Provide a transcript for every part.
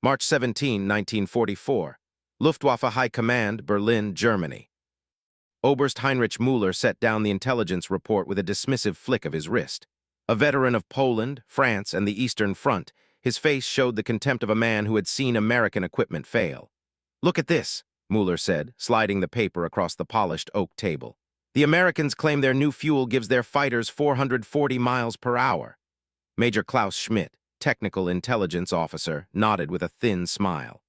March 17, 1944. Luftwaffe High Command, Berlin, Germany. Oberst Heinrich Müller set down the intelligence report with a dismissive flick of his wrist. A veteran of Poland, France, and the Eastern Front, his face showed the contempt of a man who had seen American equipment fail. "Look at this," Müller said, sliding the paper across the polished oak table. "The Americans claim their new fuel gives their fighters 440 miles per hour. Major Klaus Schmidt, technical intelligence officer, nodded with a thin smile.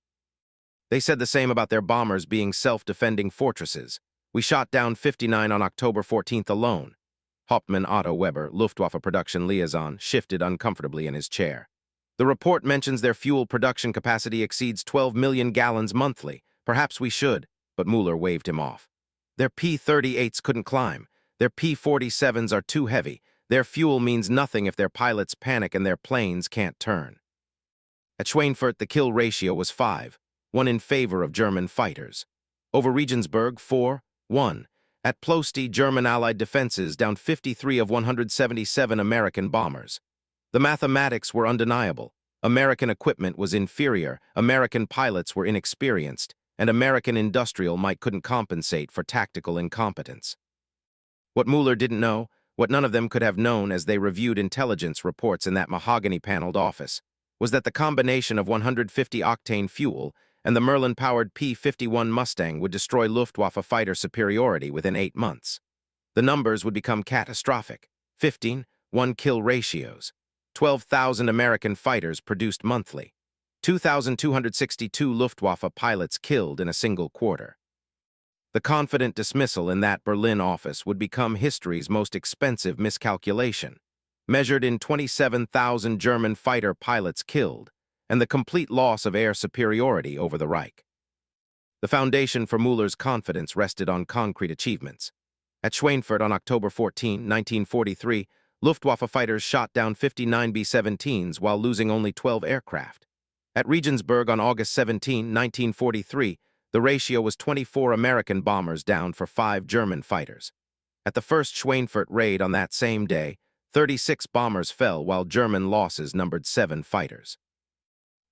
"They said the same about their bombers being self-defending fortresses. We shot down 59 on October 14th alone." Hauptmann Otto Weber, Luftwaffe production liaison, shifted uncomfortably in his chair. "The report mentions their fuel production capacity exceeds 12 million gallons monthly. Perhaps we should," but Müller waved him off. "Their P-38s couldn't climb. Their P-47s are too heavy. Their fuel means nothing if their pilots panic and their planes can't turn." At Schweinfurt, the kill ratio was 5, 1 in favor of German fighters. Over Regensburg, 4, 1. At Ploesti, German Allied defenses downed 53 of 177 American bombers. The mathematics were undeniable. American equipment was inferior, American pilots were inexperienced, and American industrial might couldn't compensate for tactical incompetence. What Müller didn't know, what none of them could have known as they reviewed intelligence reports in that mahogany-paneled office, was that the combination of 150 octane fuel and the Merlin-powered P-51 Mustang would destroy Luftwaffe fighter superiority within 8 months. The numbers would become catastrophic: 15, 1 kill ratios, 12,000 American fighters produced monthly, 2,262 Luftwaffe pilots killed in a single quarter. The confident dismissal in that Berlin office would become history's most expensive miscalculation, measured in 27,000 German fighter pilots killed, and the complete loss of air superiority over the Reich. The foundation for Müller's confidence rested on concrete achievements. At Schweinfurt on October 14, 1943, Luftwaffe fighters shot down 59 B-17s while losing only 12 aircraft. At Regensburg on August 17, 1943, the ratio was 24 American bombers down for 5 German fighters. At the first Schweinfurt raid on that same day, 36 bombers fell while German losses numbered 7 fighters.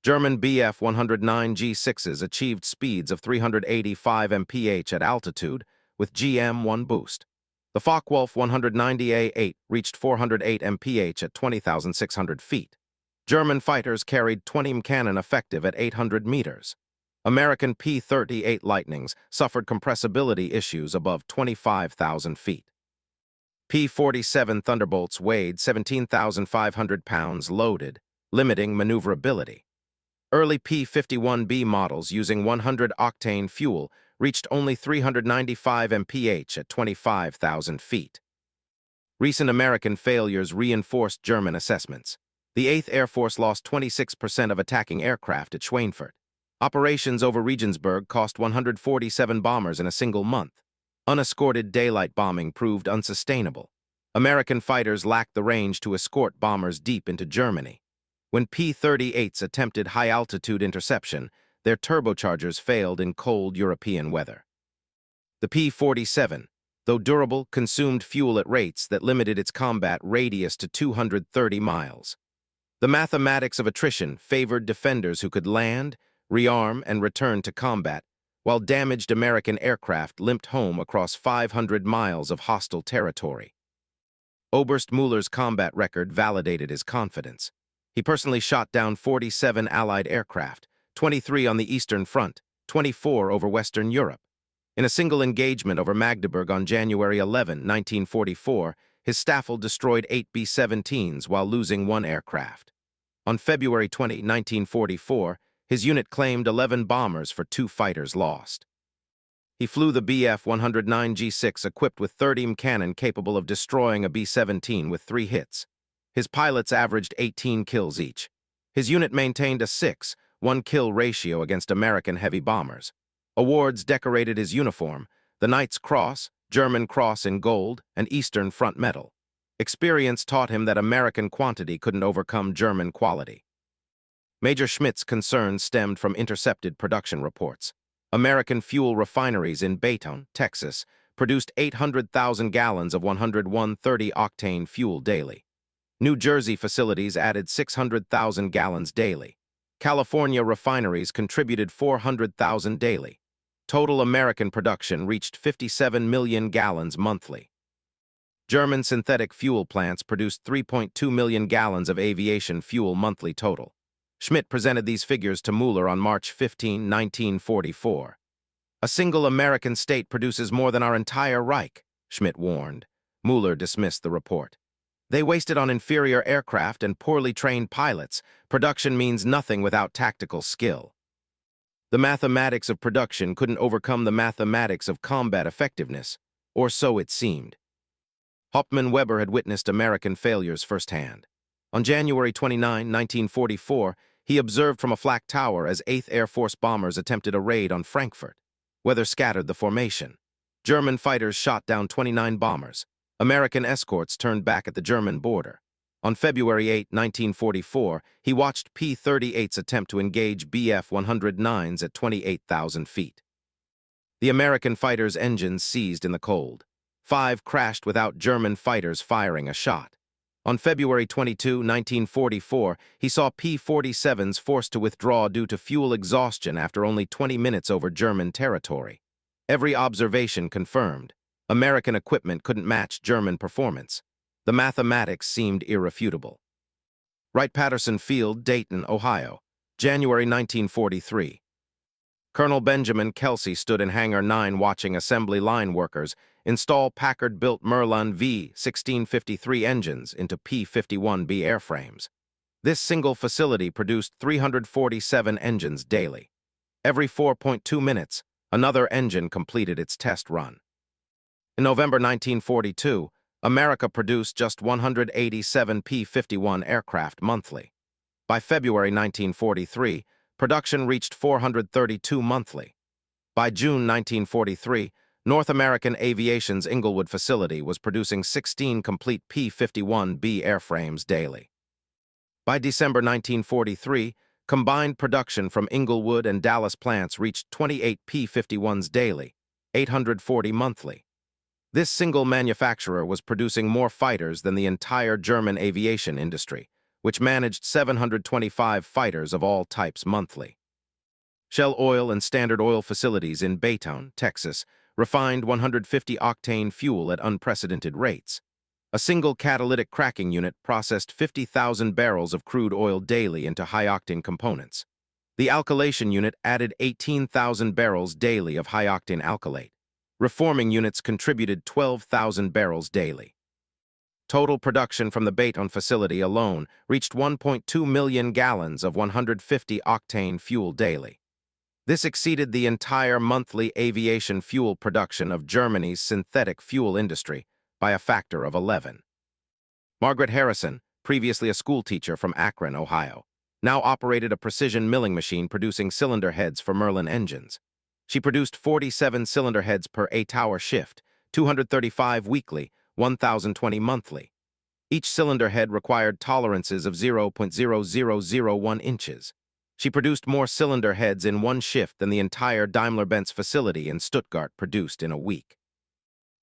German Bf-109 G6s achieved speeds of 385 mph at altitude with GM-1 boost. The Focke-Wulf 190A8 reached 408 mph at 20,600 feet. German fighters carried 20 cannon effective at 800 meters. American P-38 Lightnings suffered compressibility issues above 25,000 feet. P-47 Thunderbolts weighed 17,500 pounds loaded, limiting maneuverability. Early P-51B models using 100-octane fuel reached only 395 mph at 25,000 feet. Recent American failures reinforced German assessments. The 8th Air Force lost 26% of attacking aircraft at Schweinfurt. Operations over Regensburg cost 147 bombers in a single month. Unescorted daylight bombing proved unsustainable. American fighters lacked the range to escort bombers deep into Germany. When P-38s attempted high-altitude interception, their turbochargers failed in cold European weather. The P-47, though durable, consumed fuel at rates that limited its combat radius to 230 miles. The mathematics of attrition favored defenders who could land, rearm, and return to combat, while damaged American aircraft limped home across 500 miles of hostile territory. Oberst Müller's combat record validated his confidence. He personally shot down 47 Allied aircraft, 23 on the Eastern Front, 24 over Western Europe. In a single engagement over Magdeburg on January 11, 1944, his Staffel destroyed 8 B-17s while losing 1 aircraft. On February 20, 1944, his unit claimed 11 bombers for 2 fighters lost. He flew the Bf-109 G6 equipped with 30 cannon capable of destroying a B-17 with 3 hits. His pilots averaged 18 kills each. His unit maintained a 6-1 kill ratio against American heavy bombers. Awards decorated his uniform: the Knight's Cross, German Cross in gold, and Eastern Front Medal. Experience taught him that American quantity couldn't overcome German quality. Major Schmidt's concerns stemmed from intercepted production reports. American fuel refineries in Baytown, Texas, produced 800,000 gallons of 130-octane fuel daily. New Jersey facilities added 600,000 gallons daily. California refineries contributed 400,000 daily. Total American production reached 57 million gallons monthly. German synthetic fuel plants produced 3.2 million gallons of aviation fuel monthly total. Schmidt presented these figures to Mueller on March 15, 1944. A single American state produces more than our entire Reich, Schmidt warned. Mueller dismissed the report. They wasted on inferior aircraft and poorly trained pilots. Production means nothing without tactical skill. The mathematics of production couldn't overcome the mathematics of combat effectiveness, or so it seemed. Hauptmann Weber had witnessed American failures firsthand. On January 29, 1944, he observed from a flak tower as 8th Air Force bombers attempted a raid on Frankfurt. Weather scattered the formation. German fighters shot down 29 bombers. American escorts turned back at the German border. On February 8, 1944, he watched P-38s attempt to engage Bf-109s at 28,000 feet. The American fighters' engines seized in the cold. 5 crashed without German fighters firing a shot. On February 22, 1944, he saw P-47s forced to withdraw due to fuel exhaustion after only 20 minutes over German territory. Every observation confirmed. American equipment couldn't match German performance. The mathematics seemed irrefutable. Wright-Patterson Field, Dayton, Ohio, January 1943. Colonel Benjamin Kelsey stood in Hangar 9 watching assembly line workers install Packard-built Merlin V-1650 engines into P-51B airframes. This single facility produced 347 engines daily. Every 4.2 minutes, another engine completed its test run. In November 1942, America produced just 187 P-51 aircraft monthly. By February 1943, production reached 432 monthly. By June 1943, North American Aviation's Inglewood facility was producing 16 complete P-51B airframes daily. By December 1943, combined production from Inglewood and Dallas plants reached 28 P-51s daily, 840 monthly. This single manufacturer was producing more fighters than the entire German aviation industry, which managed 725 fighters of all types monthly. Shell Oil and Standard Oil facilities in Baytown, Texas, refined 150 octane fuel at unprecedented rates. A single catalytic cracking unit processed 50,000 barrels of crude oil daily into high-octane components. The alkylation unit added 18,000 barrels daily of high-octane alkylate. Reforming units contributed 12,000 barrels daily. Total production from the Baytown facility alone reached 1.2 million gallons of 150 octane fuel daily. This exceeded the entire monthly aviation fuel production of Germany's synthetic fuel industry by a factor of 11. Margaret Harrison, previously a schoolteacher from Akron, Ohio, now operated a precision milling machine producing cylinder heads for Merlin engines. She produced 47 cylinder heads per 8-hour shift, 235 weekly, 1,020 monthly. Each cylinder head required tolerances of 0.0001 inches. She produced more cylinder heads in one shift than the entire Daimler-Benz facility in Stuttgart produced in a week.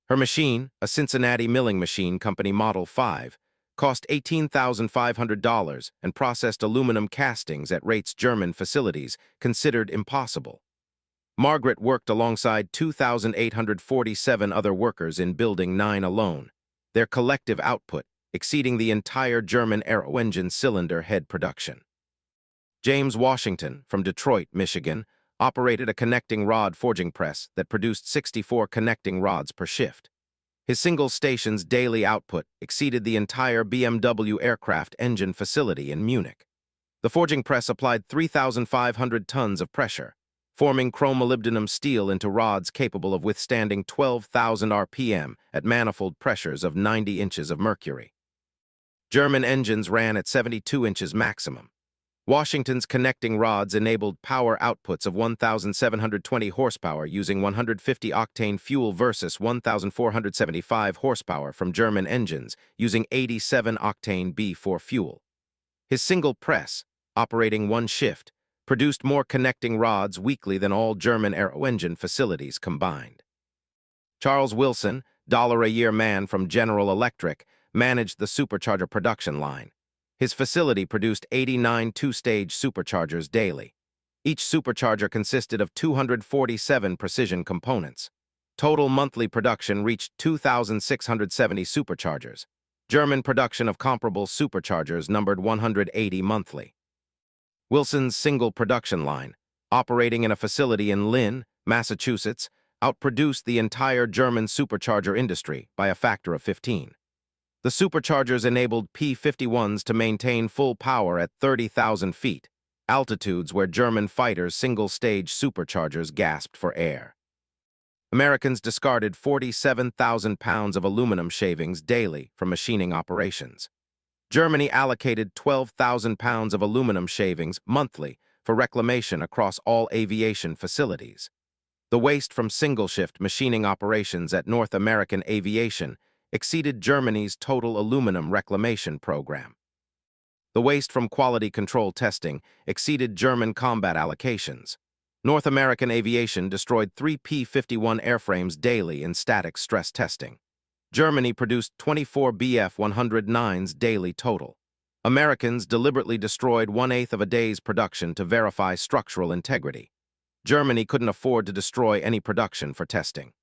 Her machine, a Cincinnati Milling Machine Company Model 5, cost $18,500 and processed aluminum castings at rates German facilities considered impossible. Margaret worked alongside 2,847 other workers in Building 9 alone, their collective output exceeding the entire German aero-engine cylinder head production. James Washington, from Detroit, Michigan, operated a connecting rod forging press that produced 64 connecting rods per shift. His single station's daily output exceeded the entire BMW aircraft engine facility in Munich. The forging press applied 3,500 tons of pressure, forming chrome-molybdenum steel into rods capable of withstanding 12,000 RPM at manifold pressures of 90 inches of mercury. German engines ran at 72 inches maximum. Washington's connecting rods enabled power outputs of 1,720 horsepower using 150 octane fuel versus 1,475 horsepower from German engines using 87 octane B4 fuel. His single press, operating one shift, produced more connecting rods weekly than all German aero-engine facilities combined. Charles Wilson, $1-a-year man from General Electric, managed the supercharger production line. His facility produced 89 two-stage superchargers daily. Each supercharger consisted of 247 precision components. Total monthly production reached 2,670 superchargers. German production of comparable superchargers numbered 180 monthly. Wilson's single production line, operating in a facility in Lynn, Massachusetts, outproduced the entire German supercharger industry by a factor of 15. The superchargers enabled P-51s to maintain full power at 30,000 feet, altitudes where German fighters' single-stage superchargers gasped for air. Americans discarded 47,000 pounds of aluminum shavings daily from machining operations. Germany allocated 12,000 pounds of aluminum shavings monthly for reclamation across all aviation facilities. The waste from single-shift machining operations at North American Aviation exceeded Germany's total aluminum reclamation program. The waste from quality control testing exceeded German combat allocations. North American Aviation destroyed 3 P-51 airframes daily in static stress testing. Germany produced 24 Bf-109s daily total. Americans deliberately destroyed 1/8 of a day's production to verify structural integrity. Germany couldn't afford to destroy any production for testing.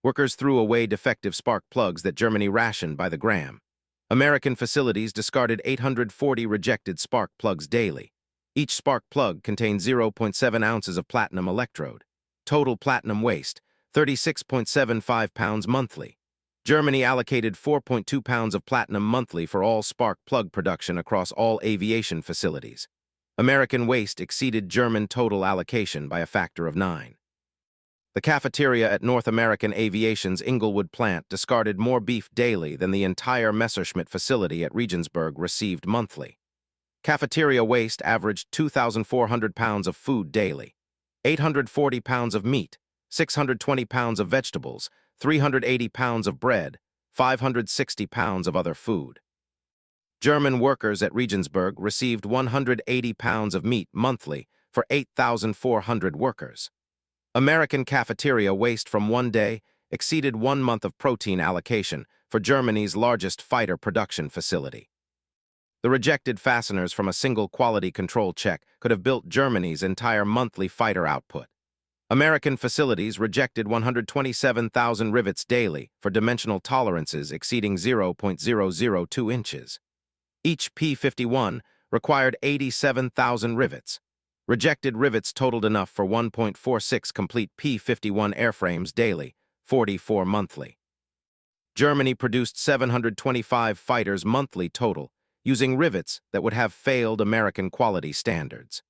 Workers threw away defective spark plugs that Germany rationed by the gram. American facilities discarded 840 rejected spark plugs daily. Each spark plug contained 0.7 ounces of platinum electrode. Total platinum waste, 36.75 pounds monthly. Germany allocated 4.2 pounds of platinum monthly for all spark plug production across all aviation facilities. American waste exceeded German total allocation by a factor of 9. The cafeteria at North American Aviation's Inglewood plant discarded more beef daily than the entire Messerschmitt facility at Regensburg received monthly. Cafeteria waste averaged 2,400 pounds of food daily, 840 pounds of meat, 620 pounds of vegetables, 380 pounds of bread, 560 pounds of other food. German workers at Regensburg received 180 pounds of meat monthly for 8,400 workers. American cafeteria waste from one day exceeded 1 month of protein allocation for Germany's largest fighter production facility. The rejected fasteners from a single quality control check could have built Germany's entire monthly fighter output. American facilities rejected 127,000 rivets daily for dimensional tolerances exceeding 0.002 inches. Each P-51 required 87,000 rivets. Rejected rivets totaled enough for 1.46 complete P-51 airframes daily, 44 monthly. Germany produced 725 fighters monthly total, using rivets that would have failed American quality standards.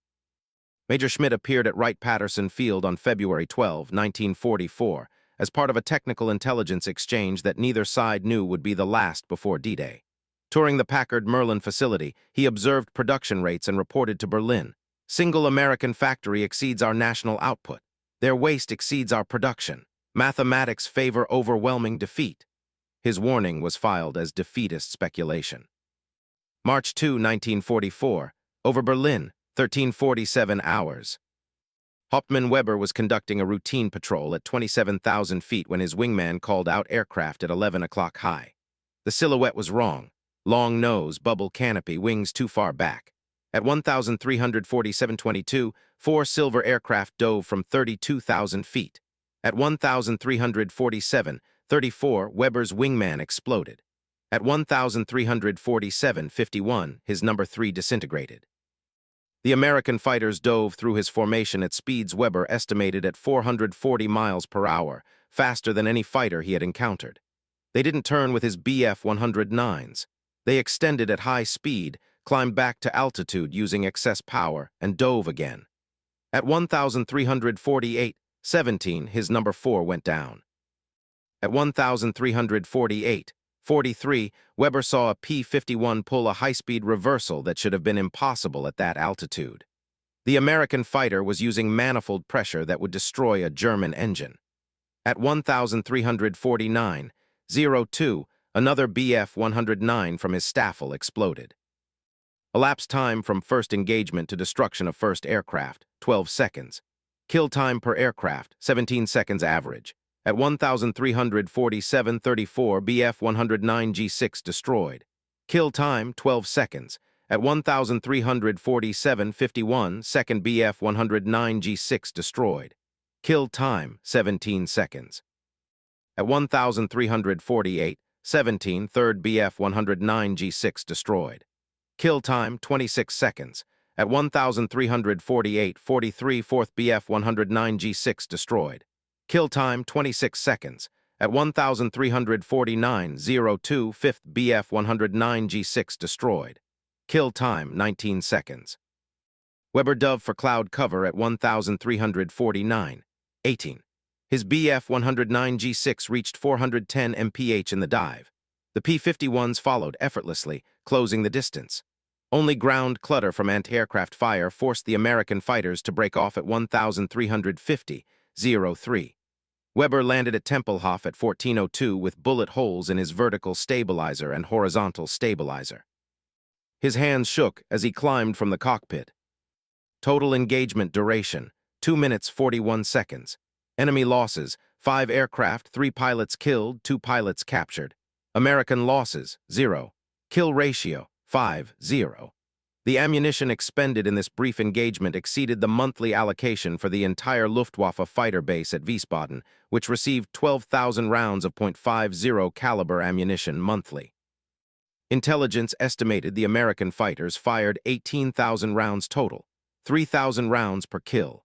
Major Schmidt appeared at Wright-Patterson Field on February 12, 1944, as part of a technical intelligence exchange that neither side knew would be the last before D-Day. Touring the Packard Merlin facility, he observed production rates and reported to Berlin, "Single American factory exceeds our national output. Their waste exceeds our production. Mathematics favor overwhelming defeat." His warning was filed as defeatist speculation. March 2, 1944, over Berlin, 1347 hours. Hauptmann Weber was conducting a routine patrol at 27,000 feet when his wingman called out aircraft at 11 o'clock high. The silhouette was wrong. Long nose, bubble canopy, wings too far back. At 1,347.22, 4 silver aircraft dove from 32,000 feet. At 1,347.34, Weber's wingman exploded. At 1,347.51, his number 3 disintegrated. The American fighters dove through his formation at speeds Weber estimated at 440 miles per hour, faster than any fighter he had encountered. They didn't turn with his Bf-109s. They extended at high speed, climbed back to altitude using excess power, and dove again. At 1,348.17, his number 4 went down. At 1,348.43, Weber saw a P-51 pull a high-speed reversal that should have been impossible at that altitude. The American fighter was using manifold pressure that would destroy a German engine. At 1,349.02, another Bf-109 from his staffel exploded. Elapsed time from first engagement to destruction of first aircraft, 12 seconds. Kill time per aircraft, 17 seconds average. At 1,347.34, Bf-109 G6 destroyed. Kill time, 12 seconds. At 1,347.51, second BF-109G6 destroyed. Kill time, 17 seconds. At 1,348.17, third BF-109G6 destroyed. Kill time, 26 seconds. At 1,348.43, fourth BF-109G6 destroyed. Kill time, 26 seconds. At 1,349.02, fifth BF-109G6 destroyed. Kill time, 19 seconds. Weber dove for cloud cover at 1,349.18. His BF-109G6 reached 410 mph in the dive. The P-51s followed effortlessly, closing the distance. Only ground clutter from anti-aircraft fire forced the American fighters to break off at 1,350.03. Weber landed at Tempelhof at 1402 with bullet holes in his vertical stabilizer and horizontal stabilizer. His hands shook as he climbed from the cockpit. Total engagement duration, 2 minutes 41 seconds. Enemy losses, 5 aircraft, 3 pilots killed, 2 pilots captured. American losses, 0. Kill ratio, 5-0. The ammunition expended in this brief engagement exceeded the monthly allocation for the entire Luftwaffe fighter base at Wiesbaden, which received 12,000 rounds of .50 caliber ammunition monthly. Intelligence estimated the American fighters fired 18,000 rounds total, 3,000 rounds per kill.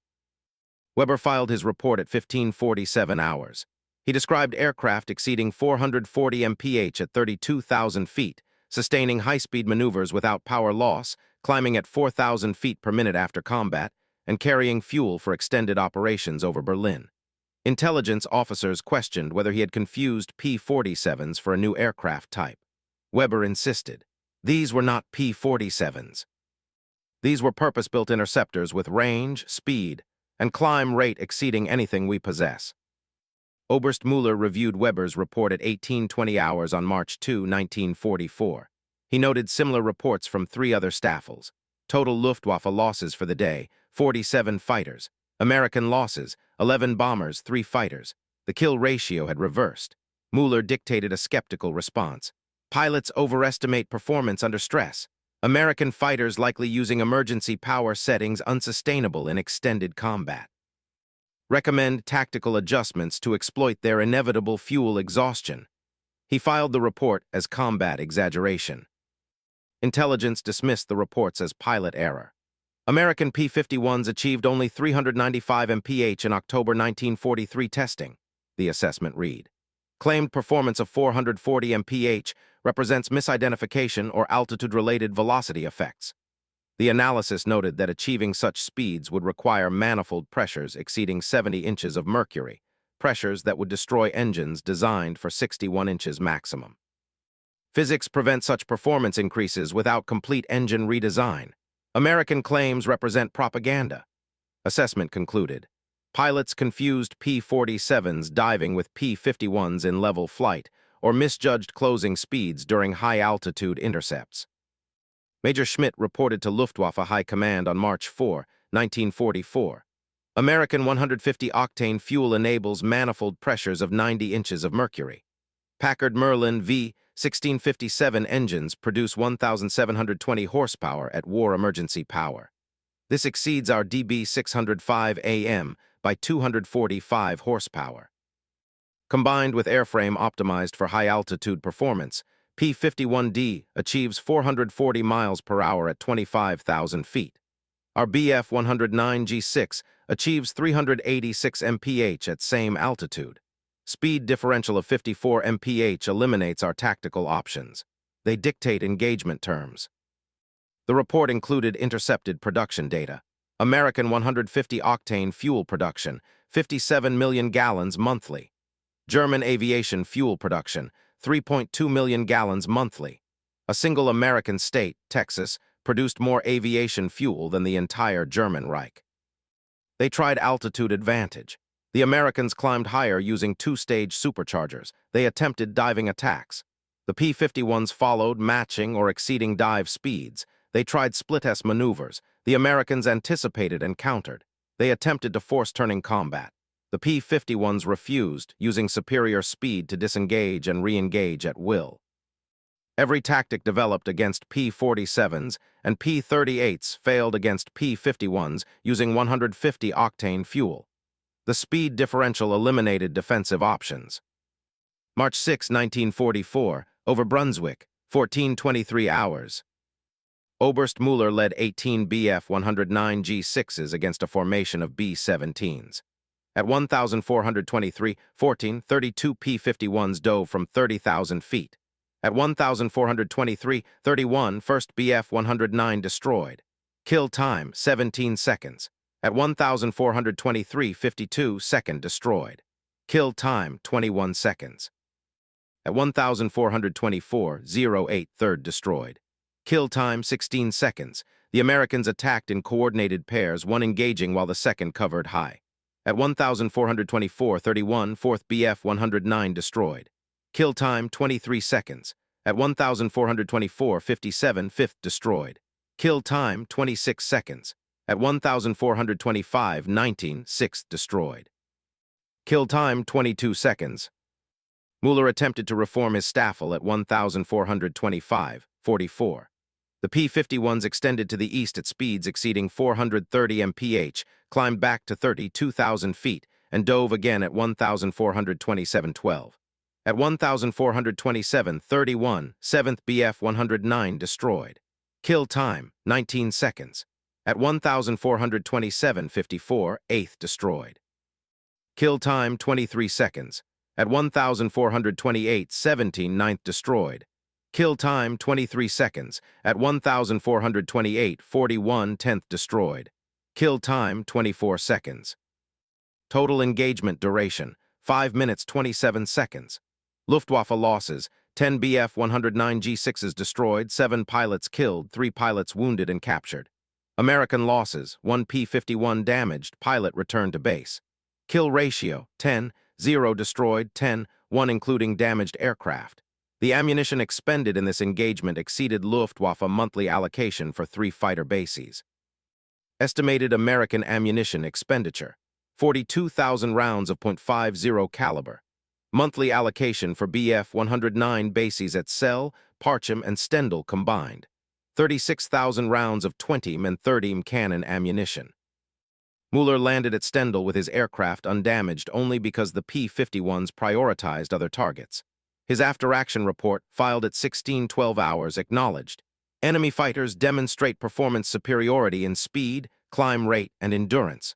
Weber filed his report at 15:47 hours. He described aircraft exceeding 440 mph at 32,000 feet, sustaining high-speed maneuvers without power loss, climbing at 4,000 feet per minute after combat, and carrying fuel for extended operations over Berlin. Intelligence officers questioned whether he had confused P-47s for a new aircraft type. Weber insisted. These were not P-47s. These were purpose-built interceptors with range, speed, and climb rate exceeding anything we possess. Oberst Mueller reviewed Weber's report at 18:20 hours on March 2, 1944. He noted similar reports from 3 other staffels. Total Luftwaffe losses for the day, 47 fighters. American losses, 11 bombers, 3 fighters. The kill ratio had reversed. Mueller dictated a skeptical response. Pilots overestimate performance under stress. American fighters likely using emergency power settings unsustainable in extended combat. Recommend tactical adjustments to exploit their inevitable fuel exhaustion. He filed the report as combat exaggeration. Intelligence dismissed the reports as pilot error. American P-51s achieved only 395 mph in October 1943 testing, the assessment read. Claimed performance of 440 mph represents misidentification or altitude-related velocity effects. The analysis noted that achieving such speeds would require manifold pressures exceeding 70 inches of mercury, pressures that would destroy engines designed for 61 inches maximum. Physics prevent such performance increases without complete engine redesign. American claims represent propaganda. Assessment concluded. Pilots confused P-47s diving with P-51s in level flight or misjudged closing speeds during high-altitude intercepts. Major Schmidt reported to Luftwaffe High Command on March 4, 1944. American 150 octane fuel enables manifold pressures of 90 inches of mercury. Packard Merlin V-1650-7 engines produce 1,720 horsepower at war emergency power. This exceeds our DB605AM by 245 horsepower. Combined with airframe optimized for high-altitude performance, P-51D achieves 440 miles per hour at 25,000 feet. Our BF-109G6 achieves 386 mph at same altitude. Speed differential of 54 mph eliminates our tactical options. They dictate engagement terms. The report included intercepted production data. American 150 octane fuel production, 57 million gallons monthly. German aviation fuel production, 3.2 million gallons monthly. A single American state, Texas, produced more aviation fuel than the entire German Reich. They tried altitude advantage. The Americans climbed higher using 2-stage superchargers. They attempted diving attacks. The P-51s followed, matching or exceeding dive speeds. They tried split-S maneuvers. The Americans anticipated and countered. They attempted to force turning combat. The P-51s refused, using superior speed to disengage and re-engage at will. Every tactic developed against P-47s and P-38s failed against P-51s using 150 octane fuel. The speed differential eliminated defensive options. March 6, 1944, over Brunswick, 14:23 hours. Oberst Müller led 18 Bf-109 G6s against a formation of B-17s. At 1,423, 32 P-51s dove from 30,000 feet. At 1,423, 1st Bf-109 destroyed. Kill time, 17 seconds. At 1,423, 2nd destroyed. Kill time, 21 seconds. At 1,424, 3rd destroyed. Kill time, 16 seconds. The Americans attacked in coordinated pairs, one engaging while the second covered high. At 1,424, 4th Bf-109 destroyed. Kill time, 23 seconds. At 1,424, 5th destroyed. Kill time, 26 seconds. At 1,425, 6th destroyed. Kill time, 22 seconds. Müller attempted to reform his staffel at 1,425, 44. The P-51s extended to the east at speeds exceeding 430 mph, climbed back to 32,000 feet, and dove again at 1,427, 12. At 1,427, 7th Bf-109 destroyed. Kill time, 19 seconds. At 1,427, 8th destroyed. Kill time, 23 seconds. At 1,428, 9th destroyed. Kill time, 23 seconds. At 1,428, 10th destroyed. Kill time, 24 seconds. Total engagement duration, 5 minutes 27 seconds. Luftwaffe losses, 10 Bf-109 G6s destroyed, 7 pilots killed, 3 pilots wounded and captured. American losses, 1 P-51 damaged, pilot returned to base. Kill ratio, 10, 0 destroyed, 10, 1 including damaged aircraft. The ammunition expended in this engagement exceeded Luftwaffe monthly allocation for 3 fighter bases. Estimated American ammunition expenditure, 42,000 rounds of .50 caliber. Monthly allocation for Bf-109 bases at Celle, Parchim, and Stendal combined, 36,000 rounds of 20 and 30 cannon ammunition. Müller landed at Stendal with his aircraft undamaged only because the P-51s prioritized other targets. His after-action report, filed at 16:12 hours, acknowledged, enemy fighters demonstrate performance superiority in speed, climb rate, and endurance.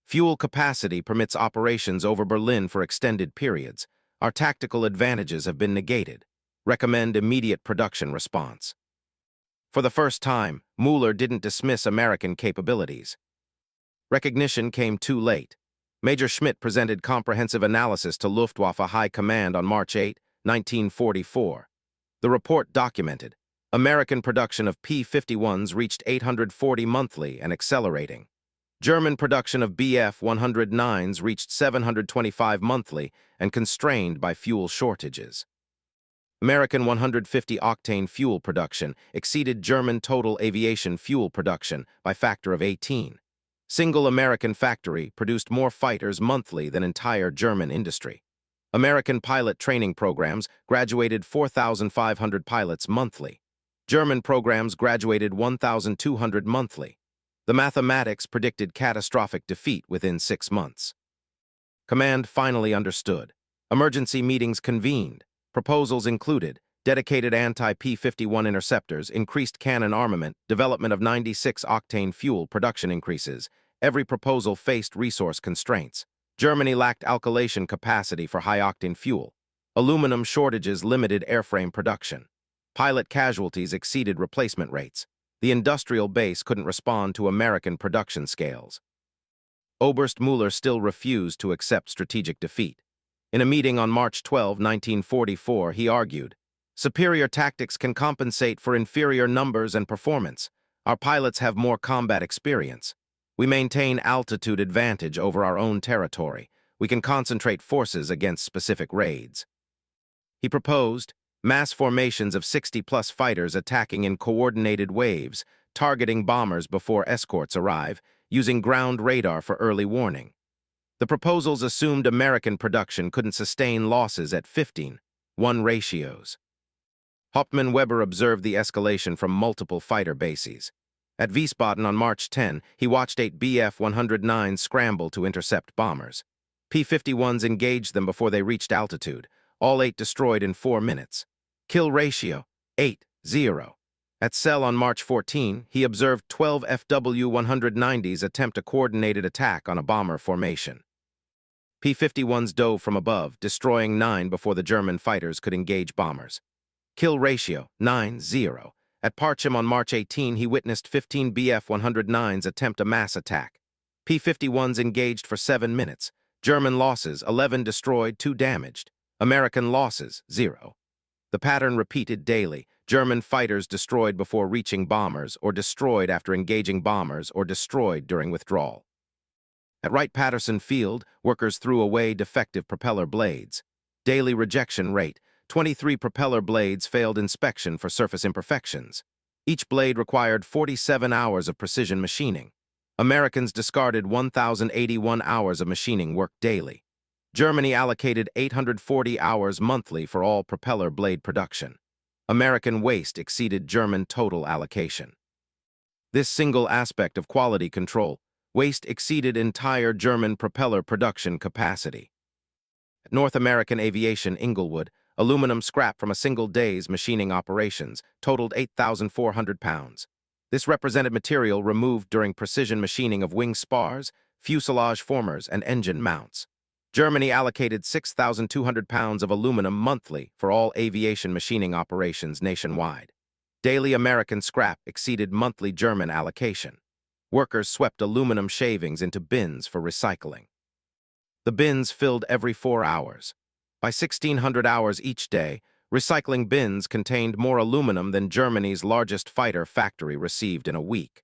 Fuel capacity permits operations over Berlin for extended periods. Our tactical advantages have been negated. Recommend immediate production response. For the first time, Müller didn't dismiss American capabilities. Recognition came too late. Major Schmidt presented comprehensive analysis to Luftwaffe High Command on March 8, 1944. The report documented, American production of P-51s reached 840 monthly and accelerating. German production of Bf-109s reached 725 monthly and constrained by fuel shortages. American 150 octane fuel production exceeded German total aviation fuel production by factor of 18. Single American factory produced more fighters monthly than entire German industry. American pilot training programs graduated 4,500 pilots monthly. German programs graduated 1,200 monthly. The mathematics predicted catastrophic defeat within 6 months. Command finally understood. Emergency meetings convened. Proposals included dedicated anti-P-51 interceptors, increased cannon armament, development of 96 octane fuel production increases. Every proposal faced resource constraints. Germany lacked alkylation capacity for high-octane fuel. Aluminum shortages limited airframe production. Pilot casualties exceeded replacement rates. The industrial base couldn't respond to American production scales. Oberst Müller still refused to accept strategic defeat. In a meeting on March 12, 1944, he argued, superior tactics can compensate for inferior numbers and performance. Our pilots have more combat experience. We maintain altitude advantage over our own territory. We can concentrate forces against specific raids. He proposed mass formations of 60-plus fighters attacking in coordinated waves, targeting bombers before escorts arrive, using ground radar for early warning. The proposals assumed American production couldn't sustain losses at 15:1 ratios. Hauptmann Weber observed the escalation from multiple fighter bases. At Wiesbaden on March 10, he watched 8 Bf-109s scramble to intercept bombers. P-51s engaged them before they reached altitude, all 8 destroyed in 4 minutes. Kill ratio, 8-0. At Celle on March 14, he observed 12 FW-190s attempt a coordinated attack on a bomber formation. P-51s dove from above, destroying 9 before the German fighters could engage bombers. Kill ratio, 9-0. At Parchim on March 18, he witnessed 15 Bf-109s attempt a mass attack. P-51s engaged for 7 minutes. German losses, 11 destroyed, 2 damaged. American losses, 0. The pattern repeated daily. German fighters destroyed before reaching bombers, or destroyed after engaging bombers, or destroyed during withdrawal. At Wright-Patterson Field, workers threw away defective propeller blades. Daily rejection rate, 23 propeller blades failed inspection for surface imperfections. Each blade required 47 hours of precision machining. Americans discarded 1,081 hours of machining work daily. Germany allocated 840 hours monthly for all propeller blade production. American waste exceeded German total allocation. This single aspect of quality control, waste exceeded entire German propeller production capacity. At North American Aviation Inglewood, aluminum scrap from a single day's machining operations totaled 8,400 pounds. This represented material removed during precision machining of wing spars, fuselage formers, and engine mounts. Germany allocated 6,200 pounds of aluminum monthly for all aviation machining operations nationwide. Daily American scrap exceeded monthly German allocation. Workers swept aluminum shavings into bins for recycling. The bins filled every 4 hours. By 1,600 hours each day, recycling bins contained more aluminum than Germany's largest fighter factory received in a week.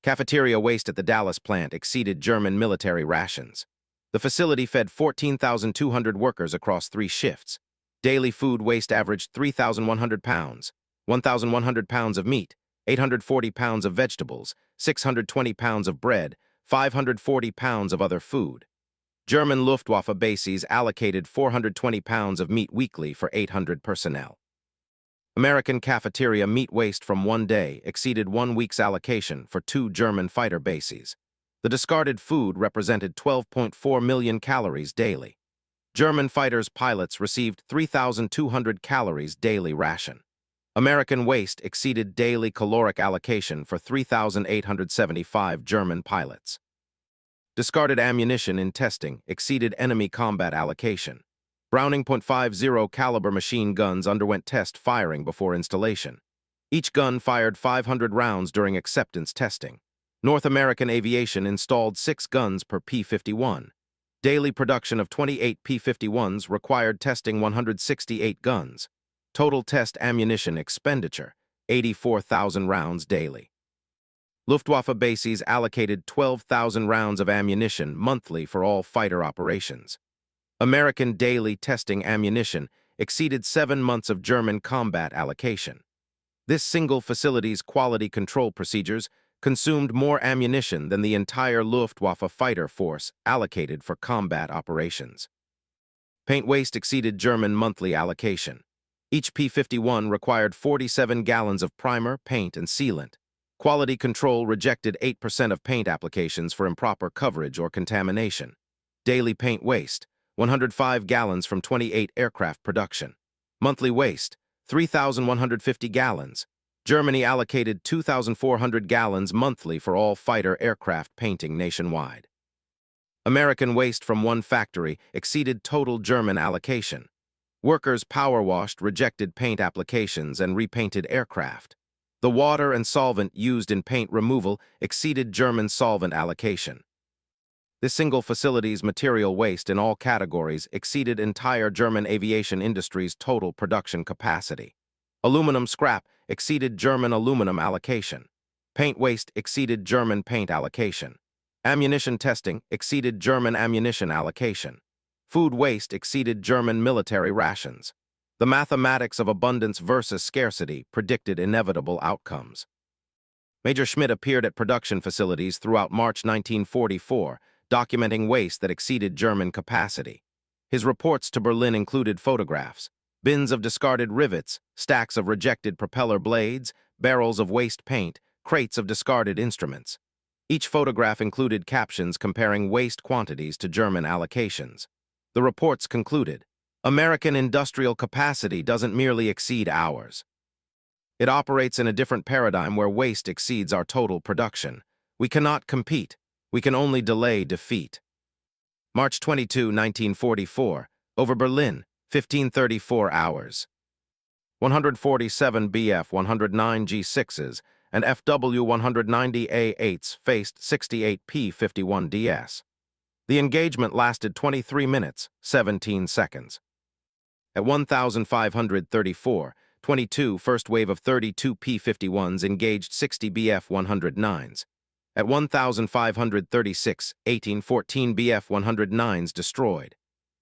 Cafeteria waste at the Dallas plant exceeded German military rations. The facility fed 14,200 workers across 3 shifts. Daily food waste averaged 3,100 pounds, 1,100 pounds of meat, 840 pounds of vegetables, 620 pounds of bread, 540 pounds of other food. German Luftwaffe bases allocated 420 pounds of meat weekly for 800 personnel. American cafeteria meat waste from 1 day exceeded 1 week's allocation for 2 German fighter bases. The discarded food represented 12.4 million calories daily. German fighters' pilots received 3,200 calories daily ration. American waste exceeded daily caloric allocation for 3,875 German pilots. Discarded ammunition in testing exceeded enemy combat allocation. Browning .50 caliber machine guns underwent test firing before installation. Each gun fired 500 rounds during acceptance testing. North American Aviation installed 6 guns per P-51. Daily production of 28 P-51s required testing 168 guns. Total test ammunition expenditure, 84,000 rounds daily. Luftwaffe bases allocated 12,000 rounds of ammunition monthly for all fighter operations. American daily testing ammunition exceeded 7 months of German combat allocation. This single facility's quality control procedures consumed more ammunition than the entire Luftwaffe fighter force allocated for combat operations. Paint waste exceeded German monthly allocation. Each P-51 required 47 gallons of primer, paint, and sealant. Quality control rejected 8% of paint applications for improper coverage or contamination. Daily paint waste, 105 gallons from 28 aircraft production. Monthly waste, 3,150 gallons. Germany allocated 2,400 gallons monthly for all fighter aircraft painting nationwide. American waste from 1 factory exceeded total German allocation. Workers power-washed rejected paint applications and repainted aircraft. The water and solvent used in paint removal exceeded German solvent allocation. This single facility's material waste in all categories exceeded entire German aviation industry's total production capacity. Aluminum scrap exceeded German aluminum allocation. Paint waste exceeded German paint allocation. Ammunition testing exceeded German ammunition allocation. Food waste exceeded German military rations. The mathematics of abundance versus scarcity predicted inevitable outcomes. Major Schmidt appeared at production facilities throughout March 1944, documenting waste that exceeded German capacity. His reports to Berlin included photographs, Bins of discarded rivets, stacks of rejected propeller blades, barrels of waste paint, crates of discarded instruments. Each photograph included captions comparing waste quantities to German allocations. The reports concluded, American industrial capacity doesn't merely exceed ours. It operates in a different paradigm where waste exceeds our total production. We cannot compete. We can only delay defeat. March 22, 1944, over Berlin, 1534 hours. 147 Bf-109 G6s and FW-190 A8s faced 68 P-51ds. The engagement lasted 23 minutes, 17 seconds. At 1,534, 22 first wave of 32 P-51s engaged 60 Bf-109s. At 1,536, 1814 Bf-109s destroyed.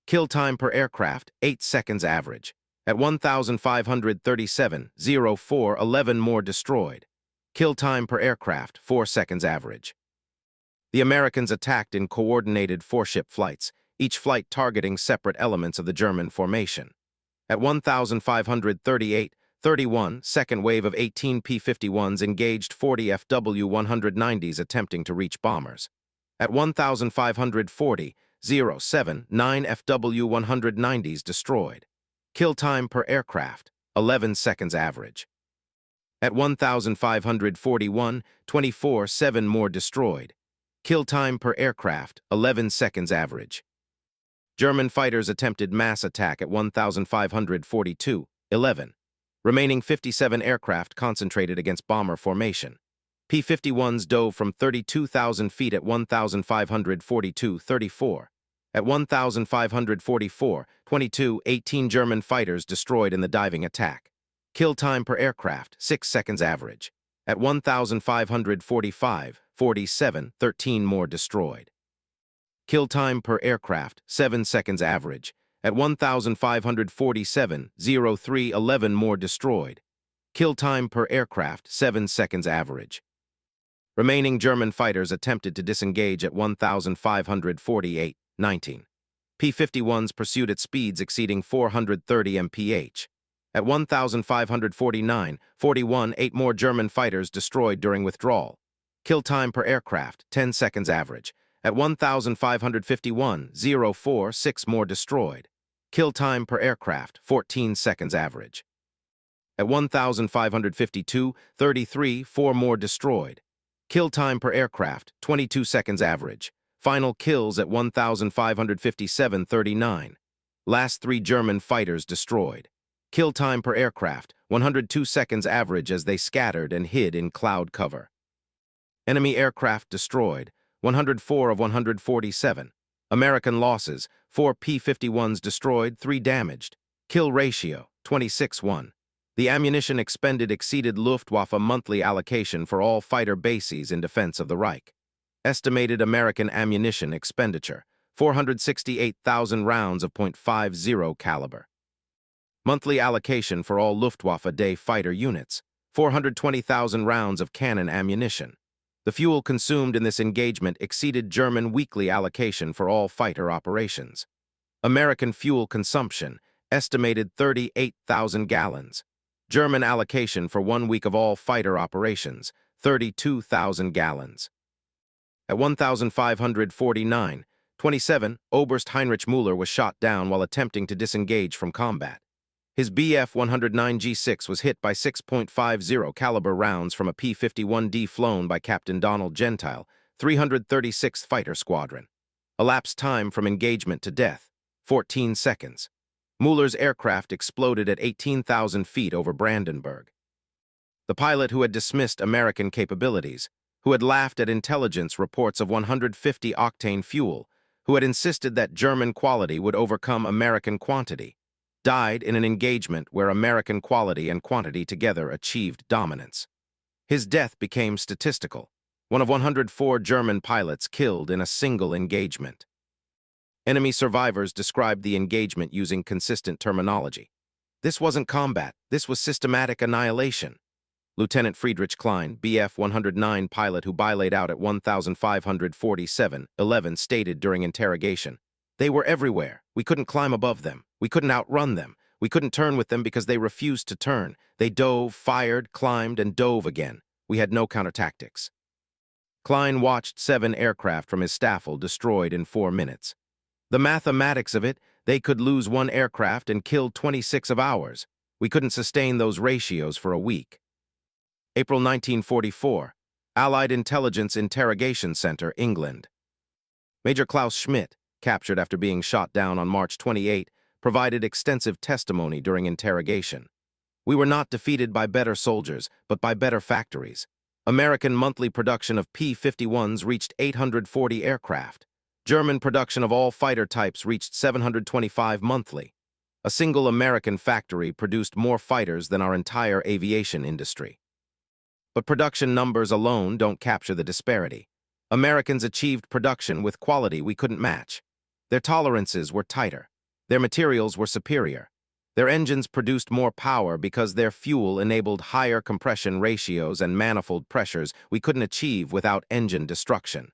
Kill time per aircraft, 8 seconds average. At 1,537, 04, 11 more destroyed. Kill time per aircraft, 4 seconds average. The Americans attacked in coordinated four-ship flights, each flight targeting separate elements of the German formation. At 1,538, 31, second wave of 18 P-51s engaged 40 FW-190s attempting to reach bombers. At 1,540, 07, 9 FW-190s destroyed. Kill time per aircraft, 11 seconds average. At 1,541, 24, 7 more destroyed. Kill time per aircraft, 11 seconds average. German fighters attempted mass attack at 1,542, 11. Remaining 57 aircraft concentrated against bomber formation. P-51s dove from 32,000 feet at 1,542, 34. At 1,544, 22, 18 German fighters destroyed in the diving attack. Kill time per aircraft, 6 seconds average. At 1,545, 47, 13 more destroyed. Kill time per aircraft, 7 seconds average. At 1,547, 03, 11 more destroyed. Kill time per aircraft, 7 seconds average. Remaining German fighters attempted to disengage at 1,548, 19. P-51s pursued at speeds exceeding 430 mph. At 1,549, 41, 8 more German fighters destroyed during withdrawal. Kill time per aircraft, 10 seconds average. At 1,551, 04, 6 more destroyed. Kill time per aircraft, 14 seconds average. At 1,552, 33, 4 more destroyed. Kill time per aircraft, 22 seconds average. Final kills at 1,557, 39. Last 3 German fighters destroyed. Kill time per aircraft, 102 seconds average as they scattered and hid in cloud cover. Enemy aircraft destroyed, 104 of 147. American losses, 4 P-51s destroyed, 3 damaged. Kill ratio, 26-1. The ammunition expended exceeded Luftwaffe monthly allocation for all fighter bases in defense of the Reich. Estimated American ammunition expenditure, 468,000 rounds of .50 caliber. Monthly allocation for all Luftwaffe day fighter units, 420,000 rounds of cannon ammunition. The fuel consumed in this engagement exceeded German weekly allocation for all fighter operations. American fuel consumption, estimated 38,000 gallons. German allocation for 1 week of all fighter operations, 32,000 gallons. At 1,549, 27, Oberst Heinrich Müller was shot down while attempting to disengage from combat. His Bf-109 G6 was hit by 6.50 caliber rounds from a P-51D flown by Captain Donald Gentile, 336th Fighter Squadron. Elapsed time from engagement to death, 14 seconds. Müller's aircraft exploded at 18,000 feet over Brandenburg. The pilot who had dismissed American capabilities, who had laughed at intelligence reports of 150 octane fuel, who had insisted that German quality would overcome American quantity, died in an engagement where American quality and quantity together achieved dominance. His death became statistical, one of 104 German pilots killed in a single engagement. Enemy survivors described the engagement using consistent terminology. This wasn't combat, this was systematic annihilation. Lieutenant Friedrich Klein, Bf-109 pilot who bilayed out at 1,547, 11, stated during interrogation, "They were everywhere. We couldn't climb above them. We couldn't outrun them. We couldn't turn with them because they refused to turn. They dove, fired, climbed, and dove again. We had no counter-tactics. Klein watched 7 aircraft from his staffel destroyed in 4 minutes. The mathematics of it, they could lose 1 aircraft and kill 26 of ours. We couldn't sustain those ratios for a week. April 1944, Allied Intelligence Interrogation Center, England. Major Klaus Schmidt, captured after being shot down on March 28, provided extensive testimony during interrogation. We were not defeated by better soldiers, but by better factories. American monthly production of P-51s reached 840 aircraft. German production of all fighter types reached 725 monthly. A single American factory produced more fighters than our entire aviation industry. But production numbers alone don't capture the disparity. Americans achieved production with quality we couldn't match. Their tolerances were tighter. Their materials were superior. Their engines produced more power because their fuel enabled higher compression ratios and manifold pressures we couldn't achieve without engine destruction.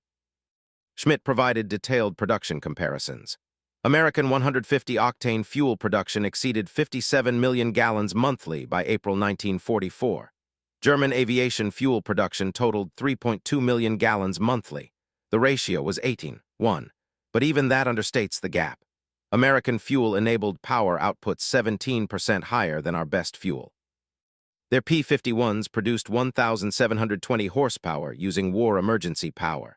Schmidt provided detailed production comparisons. American 150-octane fuel production exceeded 57 million gallons monthly by April 1944. German aviation fuel production totaled 3.2 million gallons monthly. The ratio was 18:1, but even that understates the gap. American fuel-enabled power output 17% higher than our best fuel. Their P-51s produced 1,720 horsepower using war emergency power.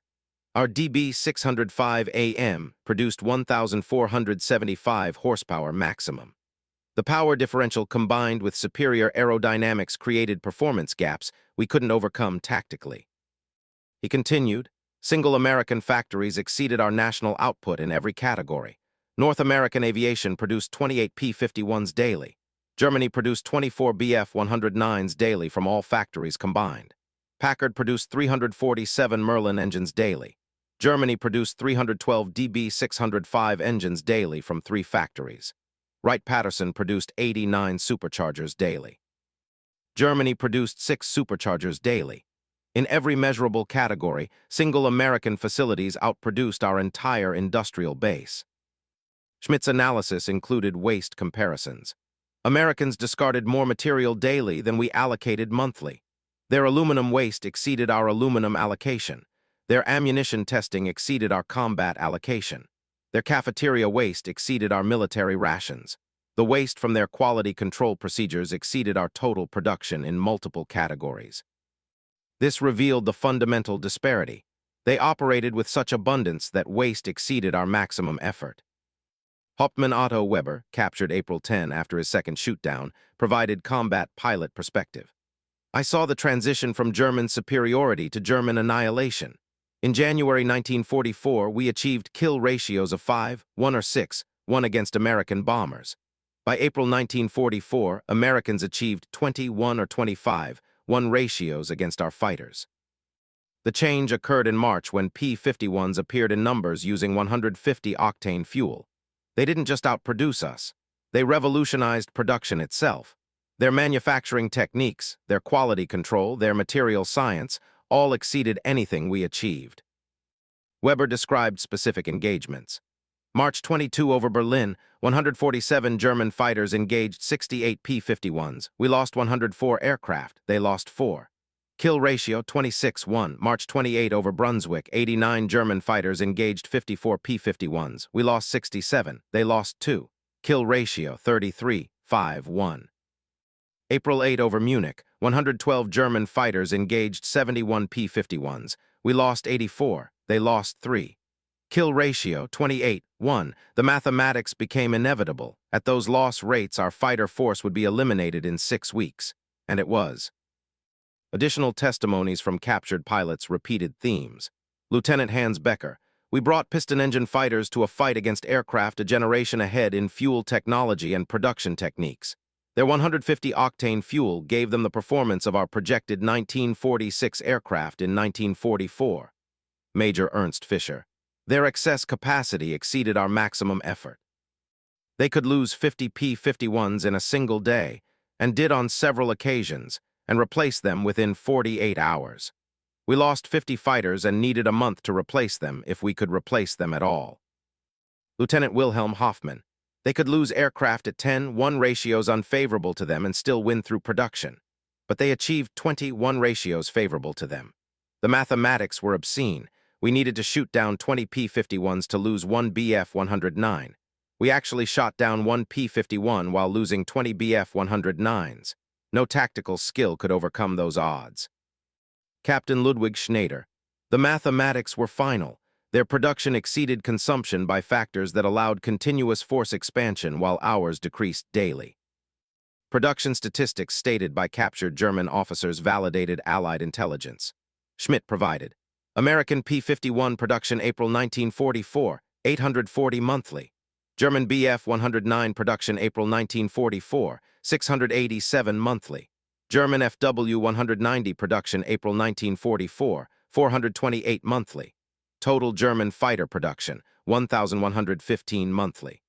Our DB-605AM produced 1,475 horsepower maximum. The power differential combined with superior aerodynamics created performance gaps we couldn't overcome tactically. He continued, single American factories exceeded our national output in every category. North American aviation produced 28 P-51s daily. Germany produced 24 Bf-109s daily from all factories combined. Packard produced 347 Merlin engines daily. Germany produced 312 DB-605 engines daily from 3 factories. Wright-Patterson produced 89 superchargers daily. Germany produced 6 superchargers daily. In every measurable category, single American facilities outproduced our entire industrial base. Schmidt's analysis included waste comparisons. Americans discarded more material daily than we allocated monthly. Their aluminum waste exceeded our aluminum allocation. Their ammunition testing exceeded our combat allocation. Their cafeteria waste exceeded our military rations. The waste from their quality control procedures exceeded our total production in multiple categories. This revealed the fundamental disparity. They operated with such abundance that waste exceeded our maximum effort. Hauptmann Otto Weber, captured April 10 after his second shoot-down, provided combat pilot perspective. I saw the transition from German superiority to German annihilation. In January 1944, we achieved kill ratios of 5, 1 or 6, 1 against American bombers. By April 1944, Americans achieved 21 or 25, 1 ratios against our fighters. The change occurred in March when P-51s appeared in numbers using 150-octane fuel. They didn't just outproduce us. They revolutionized production itself. Their manufacturing techniques, their quality control, their material science, all exceeded anything we achieved. Weber described specific engagements. March 22 over Berlin, 147 German fighters engaged 68 P-51s. We lost 104 aircraft. They lost 4. Kill ratio 26:1. March 28 over Brunswick, 89 German fighters engaged 54 P-51s. We lost 67. They lost 2. Kill ratio 33:5:1. April 8 over Munich, 112 German fighters engaged 71 P-51s. We lost 84. They lost 3. Kill ratio 28:1. The mathematics became inevitable. At those loss rates, our fighter force would be eliminated in 6 weeks. And it was. Additional testimonies from captured pilots repeated themes. Lieutenant Hans Becker, we brought piston-engine fighters to a fight against aircraft a generation ahead in fuel technology and production techniques. Their 150-octane fuel gave them the performance of our projected 1946 aircraft in 1944. Major Ernst Fischer, their excess capacity exceeded our maximum effort. They could lose 50 P-51s in a single day, and did on several occasions, and replace them within 48 hours. We lost 50 fighters and needed a month to replace them if we could replace them at all. Lieutenant Wilhelm Hoffmann, They could lose aircraft at 10-1 ratios unfavorable to them and still win through production. But they achieved 20-1 ratios favorable to them. The mathematics were obscene. We needed to shoot down 20 P-51s to lose 1 BF-109. We actually shot down 1 P-51 while losing 20 BF-109s. No tactical skill could overcome those odds. Captain Ludwig Schneider. The mathematics were final. Their production exceeded consumption by factors that allowed continuous force expansion while hours decreased daily. Production statistics stated by captured German officers validated Allied intelligence. Schmidt provided. American P-51 production April 1944, 840 monthly. German Bf-109 production April 1944, 687 monthly. German FW-190 production April 1944, 428 monthly. Total German fighter production, 1,115 monthly.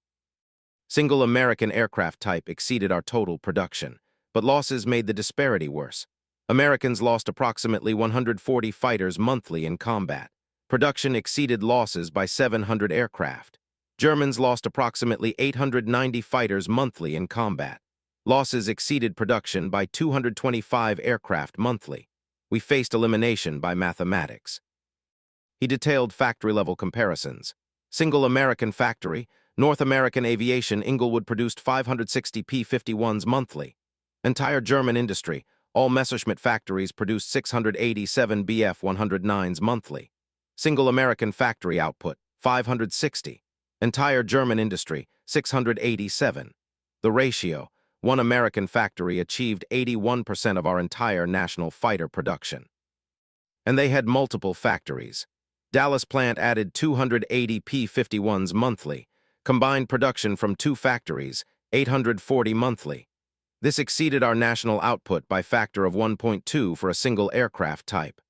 Single American aircraft type exceeded our total production, but losses made the disparity worse. Americans lost approximately 140 fighters monthly in combat. Production exceeded losses by 700 aircraft. Germans lost approximately 890 fighters monthly in combat. Losses exceeded production by 225 aircraft monthly. We faced elimination by mathematics. He detailed factory-level comparisons. Single American factory, North American Aviation Inglewood produced 560 P-51s monthly. Entire German industry, all Messerschmitt factories produced 687 Bf-109s monthly. Single American factory output, 560. Entire German industry, 687. The ratio, one American factory achieved 81% of our entire national fighter production. And they had multiple factories. Dallas plant added 280 P-51s monthly. Combined production from 2 factories, 840 monthly. This exceeded our national output by factor of 1.2 for a single aircraft type.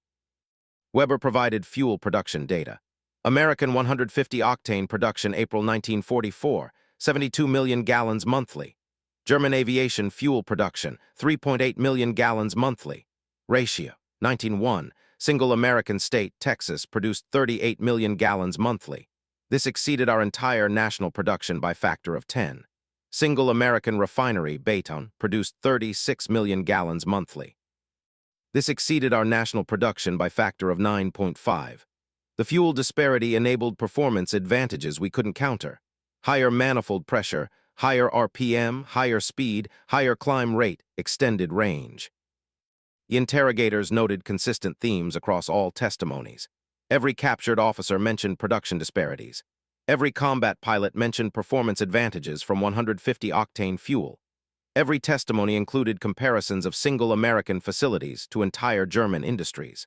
Weber provided fuel production data. American 150 octane production April 1944, 72 million gallons monthly. German aviation fuel production, 3.8 million gallons monthly. Ratio, 19:1. Single American state, Texas, produced 38 million gallons monthly. This exceeded our entire national production by factor of 10. Single American refinery, Baytown, produced 36 million gallons monthly. This exceeded our national production by factor of 9.5. The fuel disparity enabled performance advantages we couldn't counter. Higher manifold pressure, higher RPM, higher speed, higher climb rate, extended range. The interrogators noted consistent themes across all testimonies. Every captured officer mentioned production disparities. Every combat pilot mentioned performance advantages from 150 octane fuel. Every testimony included comparisons of single American facilities to entire German industries.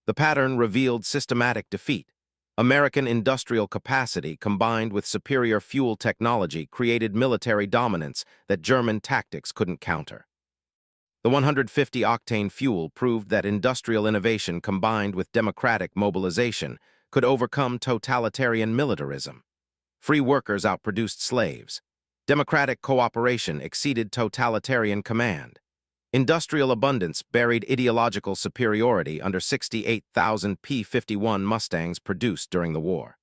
The pattern revealed systematic defeat. American industrial capacity combined with superior fuel technology created military dominance that German tactics couldn't counter. The 150 octane fuel proved that industrial innovation combined with democratic mobilization could overcome totalitarian militarism. Free workers outproduced slaves. Democratic cooperation exceeded totalitarian command. Industrial abundance buried ideological superiority under 68,000 P-51 Mustangs produced during the war.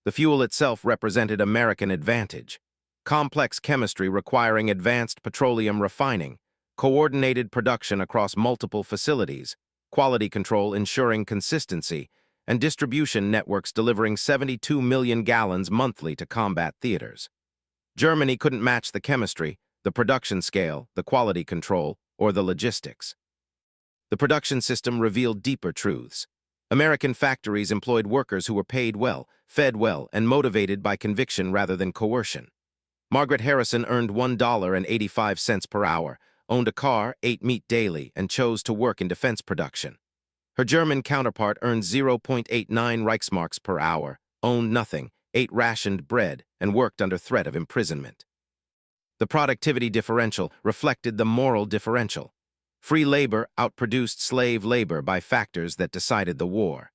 The fuel itself represented American advantage. Complex chemistry requiring advanced petroleum refining, coordinated production across multiple facilities, quality control ensuring consistency, and distribution networks delivering 72 million gallons monthly to combat theaters. Germany couldn't match the chemistry, the production scale, the quality control, or the logistics. The production system revealed deeper truths. American factories employed workers who were paid well, fed well, and motivated by conviction rather than coercion. Margaret Harrison earned $1.85 per hour, owned a car, ate meat daily, and chose to work in defense production. Her German counterpart earned 0.89 Reichsmarks per hour, owned nothing, ate rationed bread, and worked under threat of imprisonment. The productivity differential reflected the moral differential. Free labor outproduced slave labor by factors that decided the war.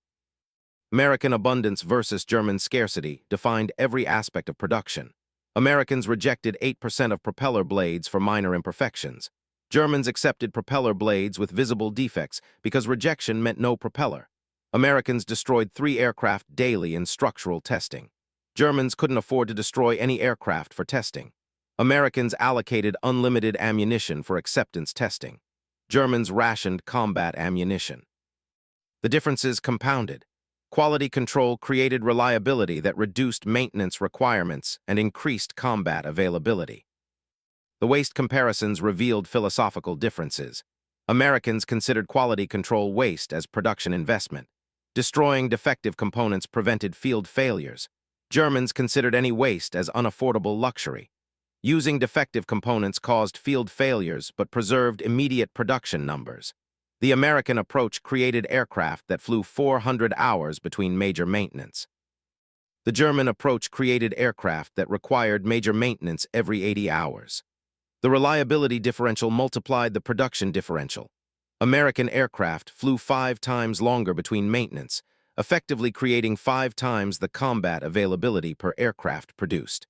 American abundance versus German scarcity defined every aspect of production. Americans rejected 8% of propeller blades for minor imperfections. Germans accepted propeller blades with visible defects because rejection meant no propeller. Americans destroyed 3 aircraft daily in structural testing. Germans couldn't afford to destroy any aircraft for testing. Americans allocated unlimited ammunition for acceptance testing. Germans rationed combat ammunition. The differences compounded. Quality control created reliability that reduced maintenance requirements and increased combat availability. The waste comparisons revealed philosophical differences. Americans considered quality control waste as production investment. Destroying defective components prevented field failures. Germans considered any waste as unaffordable luxury. Using defective components caused field failures but preserved immediate production numbers. The American approach created aircraft that flew 400 hours between major maintenance. The German approach created aircraft that required major maintenance every 80 hours. The reliability differential multiplied the production differential. American aircraft flew 5 times longer between maintenance, effectively creating 5 times the combat availability per aircraft produced.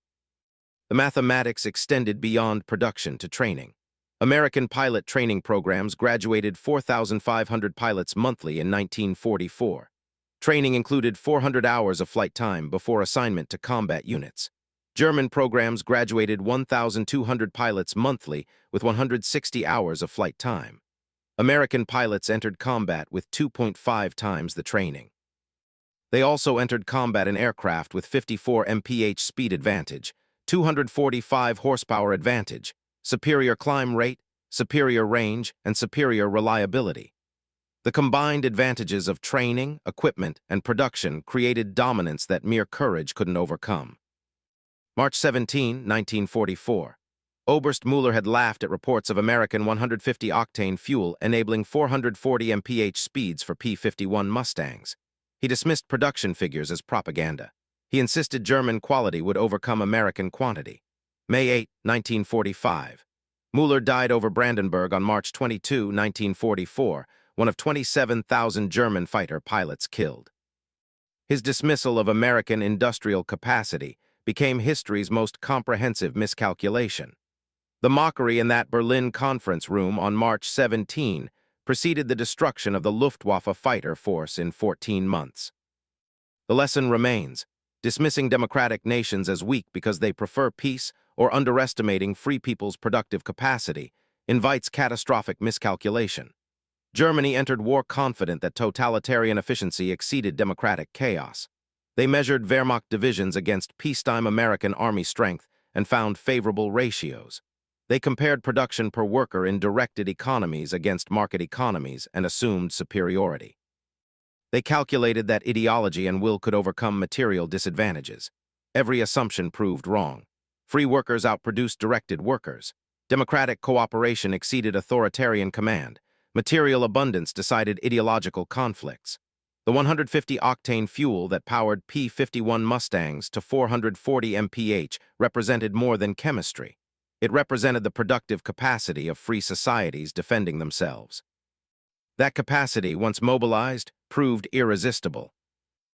The mathematics extended beyond production to training. American pilot training programs graduated 4,500 pilots monthly in 1944. Training included 400 hours of flight time before assignment to combat units. German programs graduated 1,200 pilots monthly with 160 hours of flight time. American pilots entered combat with 2.5 times the training. They also entered combat in aircraft with 54 mph speed advantage, 245 horsepower advantage, superior climb rate, superior range, and superior reliability. The combined advantages of training, equipment, and production created dominance that mere courage couldn't overcome. March 17, 1944. Oberst Mueller had laughed at reports of American 150-octane fuel enabling 440 mph speeds for P-51 Mustangs. He dismissed production figures as propaganda. He insisted German quality would overcome American quantity. May 8, 1945. Mueller died over Brandenburg on March 22, 1944, one of 27,000 German fighter pilots killed. His dismissal of American industrial capacity became history's most comprehensive miscalculation. The mockery in that Berlin conference room on March 17 preceded the destruction of the Luftwaffe fighter force in 14 months. The lesson remains: dismissing democratic nations as weak because they prefer peace or underestimating free people's productive capacity invites catastrophic miscalculation. Germany entered war confident that totalitarian efficiency exceeded democratic chaos. They measured Wehrmacht divisions against peacetime American army strength and found favorable ratios. They compared production per worker in directed economies against market economies and assumed superiority. They calculated that ideology and will could overcome material disadvantages. Every assumption proved wrong. Free workers outproduced directed workers. Democratic cooperation exceeded authoritarian command. Material abundance decided ideological conflicts. The 150-octane fuel that powered P-51 Mustangs to 440 mph represented more than chemistry. It represented the productive capacity of free societies defending themselves. That capacity, once mobilized, proved irresistible.